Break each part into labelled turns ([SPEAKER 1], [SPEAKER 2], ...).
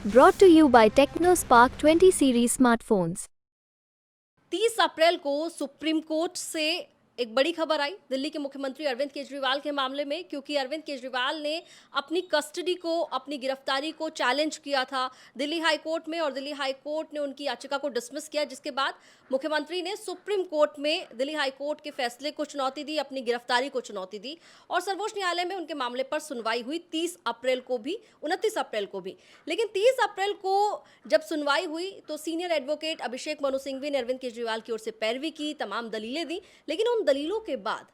[SPEAKER 1] Brought to you by TechnoSpark 20 series smartphones.
[SPEAKER 2] 30 अप्रैल को supreme court से एक बड़ी खबर आई दिल्ली के मुख्यमंत्री अरविंद केजरीवाल के मामले में, क्योंकि अरविंद केजरीवाल ने अपनी कस्टडी को, अपनी गिरफ्तारी को चैलेंज किया था दिल्ली हाई कोर्ट में, और दिल्ली हाई कोर्ट ने उनकी याचिका को डिसमिस किया, जिसके बाद मुख्यमंत्री ने सुप्रीम कोर्ट में दिल्ली हाई कोर्ट के फैसले को चुनौती दी, अपनी गिरफ्तारी को चुनौती दी, और सर्वोच्च न्यायालय में उनके मामले पर सुनवाई हुई 30 अप्रैल को भी, 29 अप्रैल को भी। लेकिन 30 अप्रैल को जब सुनवाई हुई तो सीनियर एडवोकेट अभिषेक मनु सिंघवी ने अरविंद केजरीवाल की ओर से पैरवी की, तमाम दलीलें दी, लेकिन उन दलीलों के बाद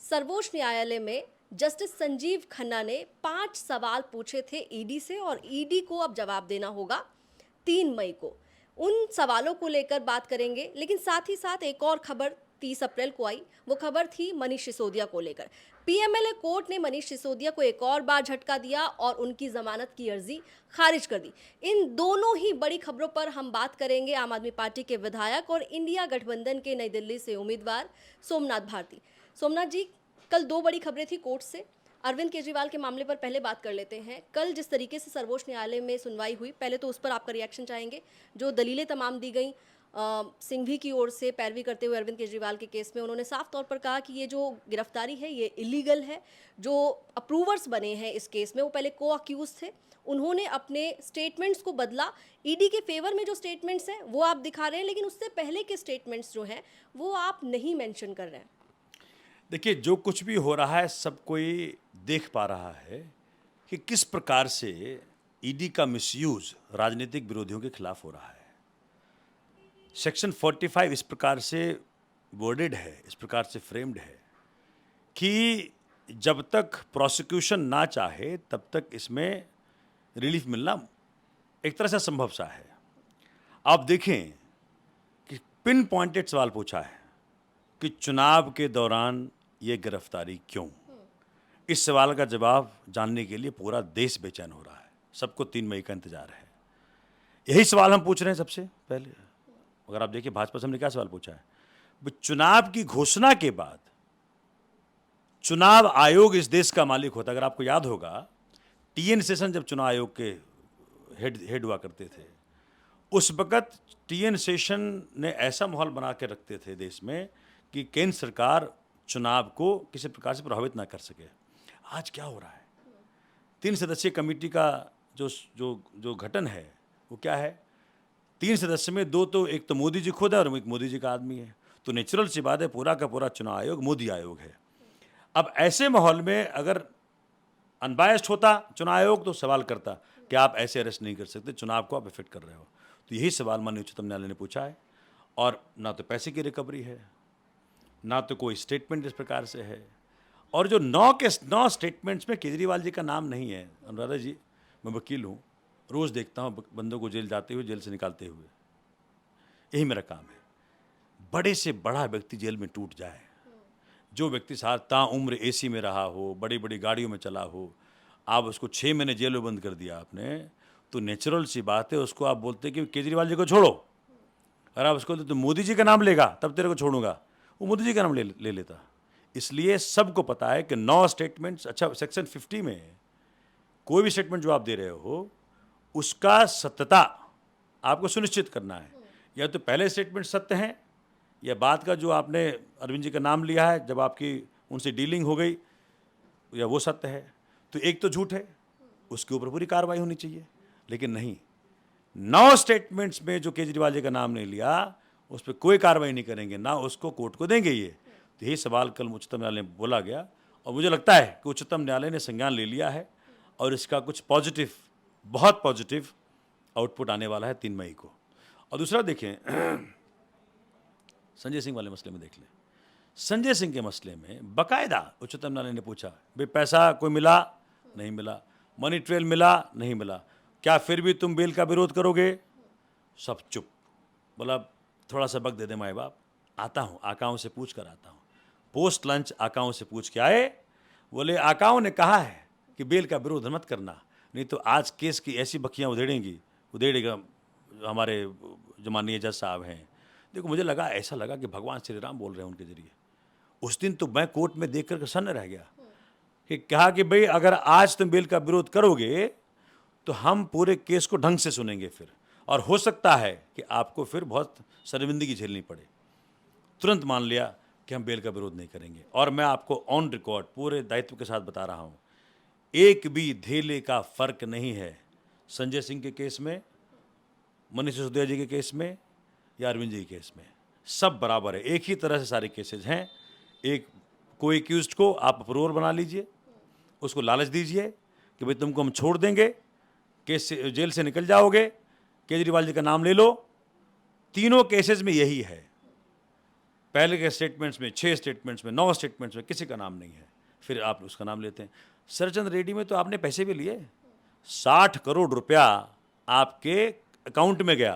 [SPEAKER 2] सर्वोच्च न्यायालय में जस्टिस संजीव खन्ना ने 5 सवाल पूछे थे ईडी से, और ईडी को अब जवाब देना होगा 3 मई को। उन सवालों को लेकर बात करेंगे, लेकिन साथ ही साथ एक और खबर 30 अप्रैल को आई, वो खबर थी मनीष सिसोदिया को लेकर। पीएमएलए कोर्ट ने मनीष सिसोदिया को एक और बार झटका दिया और उनकी जमानत की अर्जी खारिज कर दी। इन दोनों ही बड़ी खबरों पर हम बात करेंगे आम आदमी पार्टी के विधायक और इंडिया गठबंधन के नई दिल्ली से उम्मीदवार सोमनाथ भारती। सोमनाथ जी, कल 2 बड़ी खबरें थी कोर्ट से। अरविंद केजरीवाल के मामले पर पहले बात कर लेते हैं। कल जिस तरीके से सर्वोच्च न्यायालय में सुनवाई हुई, पहले तो उस पर आपका रिएक्शन चाहेंगे। जो दलीलें तमाम दी गई सिंघवी की ओर से पैरवी करते हुए अरविंद केजरीवाल के केस में, उन्होंने साफ तौर पर कहा कि ये जो गिरफ्तारी है ये इलीगल है। जो अप्रूवर्स बने हैं इस केस में वो पहले को अक्यूज थे, उन्होंने अपने स्टेटमेंट्स को बदला। ईडी के फेवर में जो स्टेटमेंट्स हैं वो आप दिखा रहे हैं, लेकिन उससे पहले के स्टेटमेंट्स जो हैं वो आप नहीं मेंशन कर रहे हैं।
[SPEAKER 3] देखिए, जो कुछ भी हो रहा है सब कोई देख पा रहा है कि किस प्रकार से ईडी का मिसयूज राजनीतिक विरोधियों के खिलाफ हो रहा है। सेक्शन 45 इस प्रकार से वर्डेड है, इस प्रकार से फ्रेम्ड है कि जब तक प्रोसिक्यूशन ना चाहे तब तक इसमें रिलीफ मिलना एक तरह से असंभव सा है। आप देखें कि पिन पॉइंटेड सवाल पूछा है कि चुनाव के दौरान ये गिरफ्तारी क्यों। इस सवाल का जवाब जानने के लिए पूरा देश बेचैन हो रहा है, सबको 3 मई का इंतजार है। यही सवाल हम पूछ रहे हैं सबसे पहले। अगर आप देखिए भाजपा से हमने क्या सवाल पूछा है, चुनाव की घोषणा के बाद चुनाव आयोग इस देश का मालिक होता। अगर आपको याद होगा, टीएन शेषन जब चुनाव आयोग के हेड हुआ करते थे, उस वक्त टीएन शेषन ने ऐसा माहौल बना के रखते थे देश में कि केंद्र सरकार चुनाव को किसी प्रकार से प्रभावित ना कर सके। आज क्या हो रहा है, 3 सदस्यीय कमेटी का जो गठन है वो क्या है, 3 सदस्य में 2 तो एक तो मोदी जी खुद है और एक मोदी जी का आदमी है, तो नेचुरल सी बात है पूरा का पूरा चुनाव आयोग मोदी आयोग है। अब ऐसे माहौल में अगर अनबायस्ड होता चुनाव आयोग तो सवाल करता कि आप ऐसे अरेस्ट नहीं कर सकते, चुनाव को आप इफेक्ट कर रहे हो। तो यही सवाल माननीय उच्चतम न्यायालय ने पूछा है, और ना तो पैसे की रिकवरी है, ना तो कोई स्टेटमेंट इस प्रकार से है, और जो 9 स्टेटमेंट्स में केजरीवाल जी का नाम नहीं है। अनुराधा जी, मैं वकील हूँ, रोज़ देखता हूँ बंदों को जेल जाते हुए, जेल से निकालते हुए, यही मेरा काम है। बड़े से बड़ा व्यक्ति जेल में टूट जाए, जो व्यक्ति साथ ताउम्र एसी में रहा हो, बड़ी बड़ी गाड़ियों में चला हो, आप उसको 6 महीने जेल में बंद कर दिया आपने, तो नेचुरल सी बात है उसको आप बोलते कि केजरीवाल जी को छोड़ो। अगर आप उसको तो मोदी जी का नाम लेगा तब तेरे को छोड़ूंगा, वो मोदी जी का नाम ले लेता। इसलिए सबको पता है कि 9 स्टेटमेंट्स, अच्छा सेक्शन 50 में कोई भी स्टेटमेंट जो आप दे रहे हो उसका सत्यता आपको सुनिश्चित करना है। या तो पहले स्टेटमेंट सत्य हैं, या बात का जो आपने अरविंद जी का नाम लिया है जब आपकी उनसे डीलिंग हो गई, या वो सत्य है। तो एक तो झूठ है, उसके ऊपर पूरी कार्रवाई होनी चाहिए। लेकिन नहीं, 9 स्टेटमेंट्स में जो केजरीवाल जी का नाम नहीं लिया उस पर कोई कार्रवाई नहीं करेंगे, ना उसको कोर्ट को देंगे। ये तो यही सवाल कल उच्चतम न्यायालय में बोला गया, और मुझे लगता है कि उच्चतम न्यायालय ने संज्ञान ले लिया है, और इसका कुछ पॉजिटिव, बहुत पॉजिटिव आउटपुट आने वाला है 3 मई को। और दूसरा देखें, संजय सिंह वाले मसले में देख लें। संजय सिंह के मसले में बाकायदा उच्चतम न्यायालय ने पूछा, भाई पैसा कोई मिला नहीं मिला, मनी ट्रेल मिला नहीं मिला, क्या फिर भी तुम बेल का विरोध करोगे? सब चुप। बोला थोड़ा सा वक्त दे दे माए बाप, आता हूँ, आकाओं से पूछ कर आता हूँ। पोस्ट लंच आकाओं से पूछ के आए, बोले आकाओं ने कहा है कि बेल का विरोध मत करना, नहीं तो आज केस की ऐसी बखियाँ उधेड़ेगा हमारे जो माननीय जज साहब हैं। देखो, मुझे लगा, ऐसा लगा कि भगवान श्री राम बोल रहे हैं उनके जरिए। उस दिन तो मैं कोर्ट में देख कर सन्न रह गया कि कहा कि भाई अगर आज तुम बेल का विरोध करोगे तो हम पूरे केस को ढंग से सुनेंगे फिर, और हो सकता है कि आपको फिर बहुत शर्मिंदगी झेलनी पड़े। तुरंत मान लिया कि हम बेल का विरोध नहीं करेंगे। और मैं आपको ऑन रिकॉर्ड पूरे दायित्व के साथ बता रहा हूँ, एक भी धेले का फर्क नहीं है संजय सिंह के केस में, मनीष सिसोदिया जी के केस में या अरविंद जी के केस में। सब बराबर है, एक ही तरह से सारे केसेज हैं। एक कोई एक्यूज्ड को आप अप्रूवर बना लीजिए, उसको लालच दीजिए कि भाई तुमको हम छोड़ देंगे, केस से जेल से निकल जाओगे, केजरीवाल जी का नाम ले लो। तीनों केसेस में यही है। पहले के स्टेटमेंट्स में 6 स्टेटमेंट्स में 9 स्टेटमेंट्स में किसी का नाम नहीं है, फिर आप उसका नाम लेते हैं। सरचंद रेड्डी में तो आपने पैसे भी लिए, 60 करोड़ रुपया आपके अकाउंट में गया।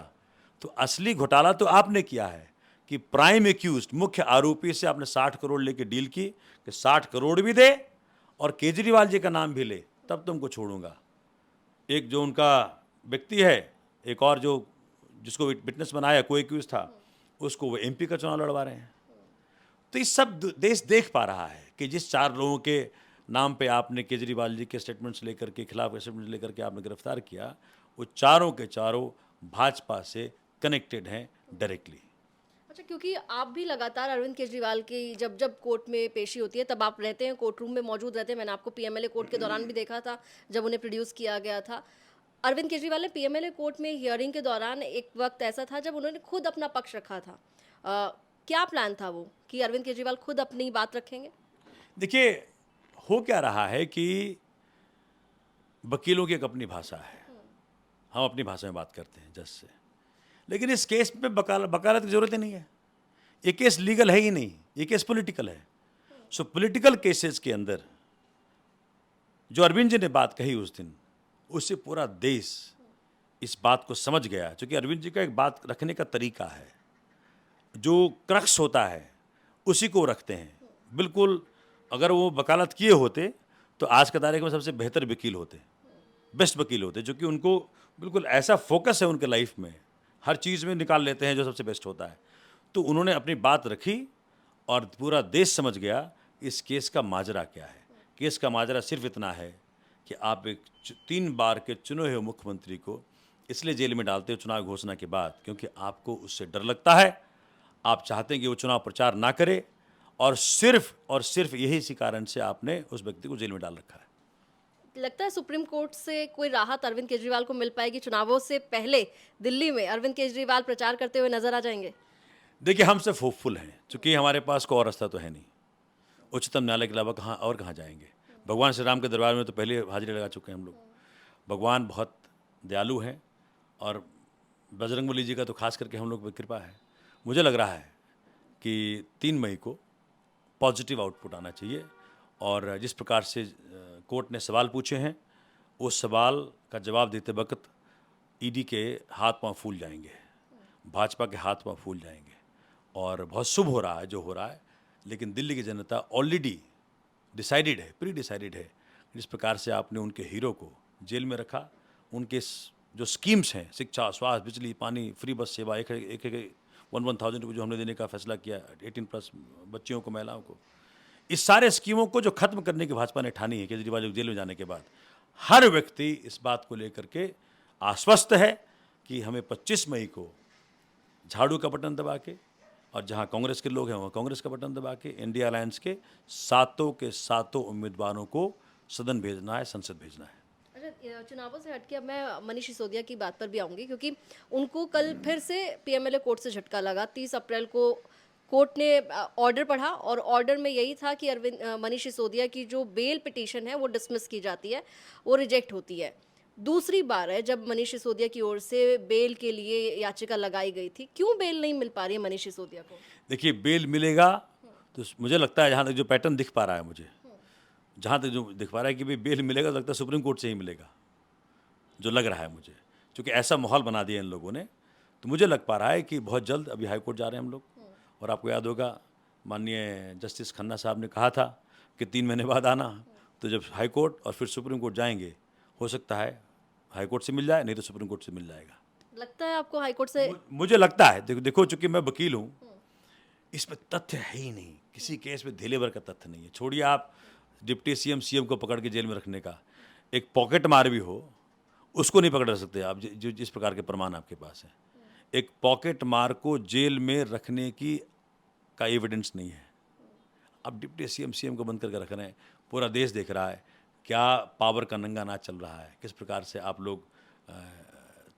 [SPEAKER 3] तो असली घोटाला तो आपने किया है कि प्राइम एक्यूज्ड मुख्य आरोपी से आपने 60 करोड़ लेके डील की कि 60 करोड़ भी दे और केजरीवाल जी का नाम भी ले, तब तुमको छोड़ूंगा। एक जो उनका व्यक्ति है, एक और जो जिसको विटनेस बनाया कोई एक्यूज था, उसको वो एमपी का चुनाव लड़वा रहे हैं। तो ये सब देश देख पा रहा है कि जिस 4 लोगों के नाम पे आपने केजरीवाल जी के स्टेटमेंट्स लेकर के खिलाफ स्टेटमेंट्स लेकर के आपने गिरफ्तार किया, वो चारों के चारों भाजपा से कनेक्टेड हैं डायरेक्टली।
[SPEAKER 2] अच्छा, क्योंकि आप भी लगातार अरविंद केजरीवाल की जब जब कोर्ट में पेशी होती है तब आप रहते हैं, कोर्ट रूम में मौजूद रहते हैं। मैंने आपको पीएमएलए कोर्ट के दौरान भी देखा था जब उन्हें प्रोड्यूस किया गया था। अरविंद केजरीवाल ने पीएमएलए कोर्ट में हियरिंग के दौरान एक वक्त ऐसा था जब उन्होंने खुद अपना पक्ष रखा था। क्या प्लान था वो कि अरविंद केजरीवाल खुद अपनी बात रखेंगे?
[SPEAKER 3] देखिए, हो क्या रहा है कि वकीलों की एक अपनी भाषा है, हम अपनी भाषा में बात करते हैं जज से, लेकिन इस केस में वकालत की जरूरत ही नहीं है। ये केस लीगल है ही नहीं, ये केस पॉलिटिकल है। सो पॉलिटिकल केसेस के अंदर जो अरविंद जी ने बात कही उस दिन, उससे पूरा देश इस बात को समझ गया, क्योंकि अरविंद जी का एक बात रखने का तरीका है, जो क्रक्स होता है उसी को रखते हैं। बिल्कुल अगर वो वकालत किए होते तो आज के तारीख में सबसे बेहतर वकील होते, बेस्ट वकील होते, जो कि उनको बिल्कुल ऐसा फोकस है उनके लाइफ में, हर चीज़ में निकाल लेते हैं जो सबसे बेस्ट होता है। तो उन्होंने अपनी बात रखी और पूरा देश समझ गया इस केस का माजरा क्या है। केस का माजरा सिर्फ इतना है कि आप एक 3 बार के चुने हुए मुख्यमंत्री को इसलिए जेल में डालते हो चुनाव घोषणा के बाद, क्योंकि आपको उससे डर लगता है, आप चाहते हैं कि वो चुनाव प्रचार ना करे, और सिर्फ यही इसी कारण से आपने उस व्यक्ति को जेल में डाल रखा है।
[SPEAKER 2] लगता है सुप्रीम कोर्ट से कोई राहत अरविंद केजरीवाल को मिल पाएगी? चुनावों से पहले दिल्ली में अरविंद केजरीवाल प्रचार करते हुए नजर आ जाएंगे?
[SPEAKER 3] देखिए, हम सिर्फ होपफुल हैं, क्योंकि हमारे पास कोई और रास्ता तो है नहीं। उच्चतम न्यायालय के अलावा कहाँ जाएंगे? भगवान श्री राम के दरबार में तो पहले हाजिरी लगा चुके हैं हम लोग। भगवान बहुत दयालु हैं और बजरंगबली जी का तो खास करके हम लोग पर कृपा है। मुझे लग रहा है कि 3 मई को पॉजिटिव आउटपुट आना चाहिए, और जिस प्रकार से कोर्ट ने सवाल पूछे हैं, उस सवाल का जवाब देते वक्त ईडी के हाथ पांव फूल जाएंगे, भाजपा के हाथ पांव फूल जाएंगे, और बहुत शुभ हो रहा है जो हो रहा है। लेकिन दिल्ली की जनता ऑलरेडी डिसाइडेड है, प्री डिसाइडेड है। जिस प्रकार से आपने उनके हीरो को जेल में रखा, उनके जो स्कीम्स हैं, शिक्षा, स्वास्थ्य, बिजली, पानी, फ्री बस सेवा, एक 1,000 रुपये जो हमने देने का फैसला किया 18+ बच्चियों को, महिलाओं को, इस सारे स्कीमों को जो खत्म करने की भाजपा ने ठानी है केजरीवाल जेल में जाने के बाद, हर व्यक्ति इस बात को लेकर के आश्वस्त है कि हमें 25 मई को झाड़ू का बटन दबा के, और जहां कांग्रेस के लोग हैं वहाँ कांग्रेस का बटन दबा के इंडिया अलायंस के सातों के सातों उम्मीदवारों को सदन भेजना है, संसद भेजना है।
[SPEAKER 2] अच्छा, चुनावों से हटके अब मैं मनीष सिसोदिया की बात पर भी आऊंगी, क्योंकि उनको कल फिर से पीएमएलए कोर्ट से झटका लगा। 30 अप्रैल को कोर्ट ने ऑर्डर पढ़ा और ऑर्डर में यही था कि मनीष सिसोदिया की जो बेल पिटीशन है वो डिसमिस की जाती है, वो रिजेक्ट होती है। दूसरी बार है जब मनीष सिसोदिया की ओर से बेल के लिए याचिका लगाई गई थी। क्यों बेल नहीं मिल पा रही है मनीष सिसोदिया को?
[SPEAKER 3] देखिए, बेल मिलेगा तो मुझे लगता है, जहाँ तक जो पैटर्न दिख पा रहा है मुझे, जहाँ तक जो दिख पा रहा है कि भाई बेल मिलेगा, तो लगता है सुप्रीम कोर्ट से ही मिलेगा, जो लग रहा है मुझे, क्योंकि ऐसा माहौल बना दिया इन लोगों ने। तो मुझे लग पा रहा है कि बहुत जल्द अभी हाई कोर्ट जा रहे हैं हम लोग। और आपको याद होगा, माननीय जस्टिस खन्ना साहब ने कहा था कि 3 महीने बाद आना। तो जब हाई कोर्ट और फिर सुप्रीम कोर्ट जाएंगे, हो सकता है हाई कोर्ट से मिल जाए, नहीं तो सुप्रीम कोर्ट से मिल जाएगा।
[SPEAKER 2] लगता है आपको हाई कोर्ट से?
[SPEAKER 3] मुझे लगता है, देखो चूंकि मैं वकील हूँ, इसमें तथ्य है ही नहीं, किसी केस में धेले भर का तथ्य नहीं है। छोड़िए आप डिप्टी सीएम को पकड़ के जेल में रखने का, एक पॉकेट मार भी हो, उसको नहीं पकड़ सकते आप, जो जिस प्रकार के प्रमाण आपके पास है। एक पॉकेट मार को जेल में रखने की का एविडेंस नहीं है। आप डिप्टी सीएम को बंद करके रख रहे हैं, पूरा देश देख रहा है क्या पावर का नंगा नाच चल रहा है, किस प्रकार से आप लोग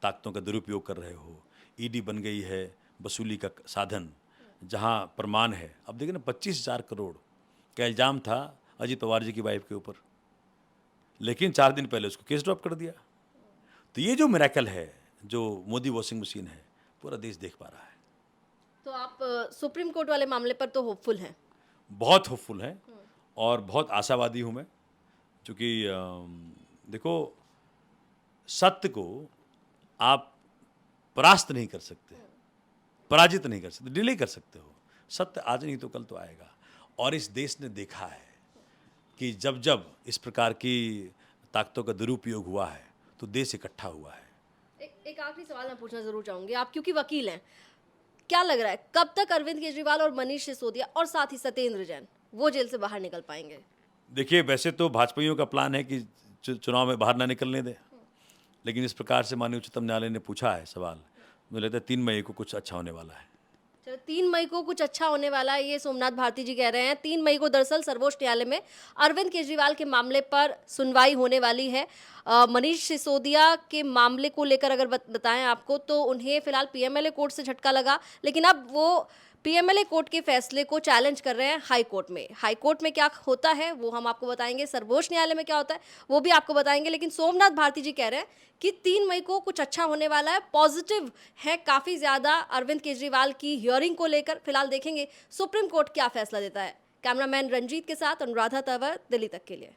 [SPEAKER 3] ताकतों का दुरुपयोग कर रहे हो। ईडी बन गई है वसूली का साधन, जहां प्रमाण है। अब देखिए ना, 25,000 करोड़ का इल्ज़ाम था अजीत पवार जी की वाइफ के ऊपर, लेकिन 4 दिन पहले उसको केस ड्रॉप कर दिया। तो ये जो मिरेकल है, जो मोदी वॉशिंग मशीन है, पूरा देश देख पा रहा है।
[SPEAKER 2] तो आप सुप्रीम कोर्ट वाले मामले पर तो होपफुल हैं।
[SPEAKER 3] बहुत होपफुल है और बहुत आशावादी हूँ मैं, क्योंकि देखो, सत्य को आप परास्त नहीं कर सकते, पराजित नहीं कर सकते, डिले कर सकते हो। सत्य आज नहीं तो कल तो आएगा। और इस देश ने देखा है कि जब जब इस प्रकार की ताकतों का दुरुपयोग हुआ है तो देश इकट्ठा हुआ है।
[SPEAKER 2] एक आखिरी सवाल मैं पूछना जरूर चाहूंगी, आप क्योंकि वकील हैं, क्या लग रहा है कब तक अरविंद केजरीवाल और मनीष सिसोदिया और साथ ही सत्येंद्र जैन वो जेल से बाहर निकल पाएंगे?
[SPEAKER 3] देखिए, वैसे तो भाजपाइयों का प्लान है कि चुनाव में बाहर ना निकलने दें, लेकिन इस प्रकार से माननीय उच्चतम न्यायालय ने पूछा है सवाल, मुझे लगता है 3 मई को कुछ अच्छा होने वाला है।
[SPEAKER 2] चलो, 3 मई को कुछ अच्छा होने वाला है, ये सोमनाथ भारती जी कह रहे हैं। 3 मई को दरअसल सर्वोच्च न्यायालय में अरविंद केजरीवाल के मामले पर सुनवाई होने वाली है। मनीष सिसोदिया के मामले को लेकर अगर बताएं आपको, तो उन्हें फिलहाल पीएमएलए कोर्ट से झटका लगा, लेकिन अब वो पीएमएलए कोर्ट के फैसले को चैलेंज कर रहे हैं हाई कोर्ट में। हाई कोर्ट में क्या होता है वो हम आपको बताएंगे, सर्वोच्च न्यायालय में क्या होता है वो भी आपको बताएंगे। लेकिन सोमनाथ भारती जी कह रहे हैं कि 3 मई को कुछ अच्छा होने वाला है, पॉजिटिव है काफ़ी ज़्यादा अरविंद केजरीवाल की हियरिंग को लेकर। फिलहाल देखेंगे सुप्रीम कोर्ट क्या फैसला देता है। कैमरामैन रंजीत के साथ अनुराधा तंवर, दिल्ली तक के लिए।